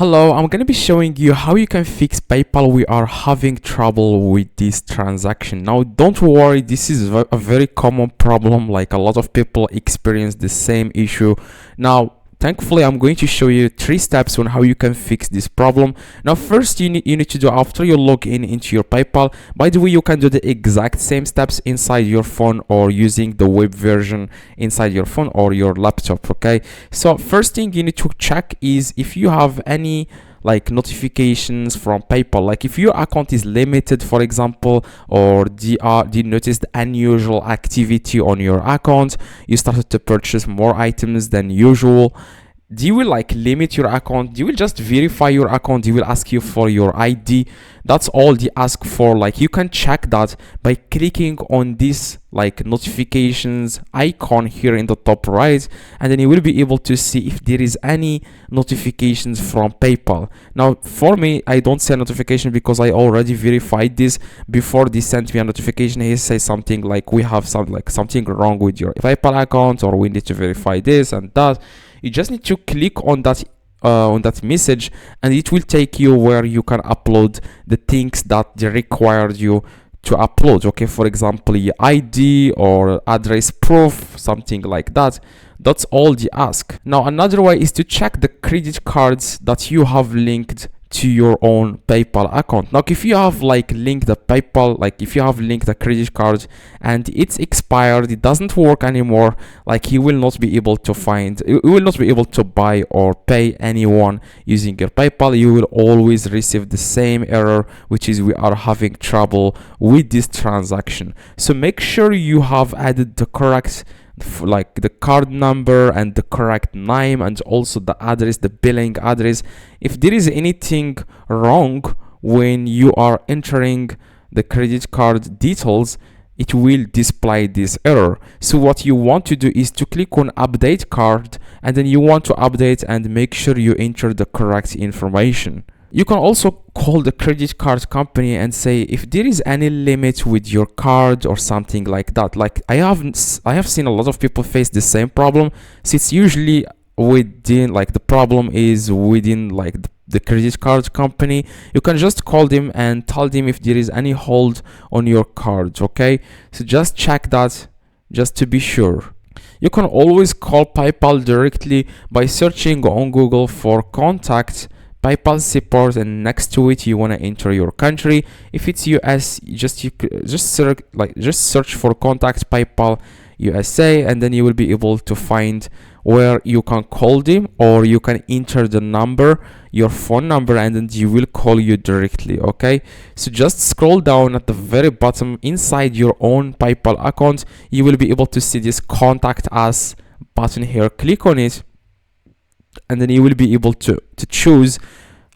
Hello, I'm gonna be showing you how you can fix PayPal. We are having trouble with this transaction. Now, don't worry, this is a very common problem. Like a lot of people experience the same issue. Now, thankfully, I'm going to show you 3 steps on how you can fix this problem. Now, first, you need to do after you log in into your PayPal. By the way, you can do the exact same steps inside your phone or using the web version inside your phone or your laptop. Okay, so first thing you need to check is if you have any notifications from PayPal, like if your account is limited, for example, or do you notice the unusual activity on your account, you started to purchase more items than usual. They will limit your account. They will just verify your account. They will ask you for your ID. That's all they ask for. You can check that by clicking on this notifications icon here in the top right, and then you will be able to see if there is any notifications from PayPal. Now, for me, I don't see a notification because I already verified this before they sent me a notification. He says something like we have something wrong with your PayPal account, or we need to verify this and that. You just need to click on that message, and it will take you where you can upload the things that they required you to upload. Okay, for example, your ID or address proof, something like that. That's all they ask. Now, another way is to check the credit cards that you have linked to your own PayPal account. Now, if you have linked the PayPal, if you have linked a credit card and it's expired, it doesn't work anymore, you will not be able to buy or pay anyone using your PayPal. You will always receive the same error, which is we are having trouble with this transaction. So make sure you have added the correct the card number and the correct name, and also the address, the billing address. If there is anything wrong when you are entering the credit card details, it will display this error. So what you want to do is to click on update card, and then you want to update and make sure you enter the correct information. You can also call the credit card company and say if there is any limit with your card or something like that. I have seen a lot of people face the same problem. So it's usually within the problem is within the credit card company. You can just call them and tell them if there is any hold on your card. Okay, so just check that just to be sure. You can always call PayPal directly by searching on Google for contact PayPal support, and next to it you want to enter your country. If it's US, just search for contact PayPal USA, and then you will be able to find where you can call them, or you can enter the number, your phone number, and then you will call you directly. Okay, so just scroll down at the very bottom inside your own PayPal account. You will be able to see this contact us button here. Click on it, and then you will be able to choose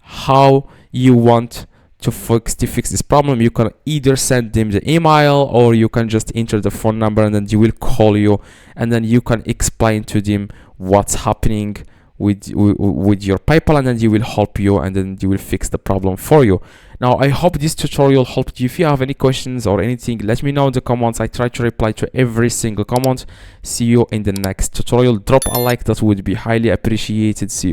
how you want to fix this problem. You can either send them the email, or you can just enter the phone number, and then they will call you, and then you can explain to them what's happening with your PayPal, and then they will help you, and then they will fix the problem for you. Now, I hope this tutorial helped you. If you have any questions or anything, let me know in the comments. I try to reply to every single comment. See you in the next tutorial. Drop a like, that would be highly appreciated. See you.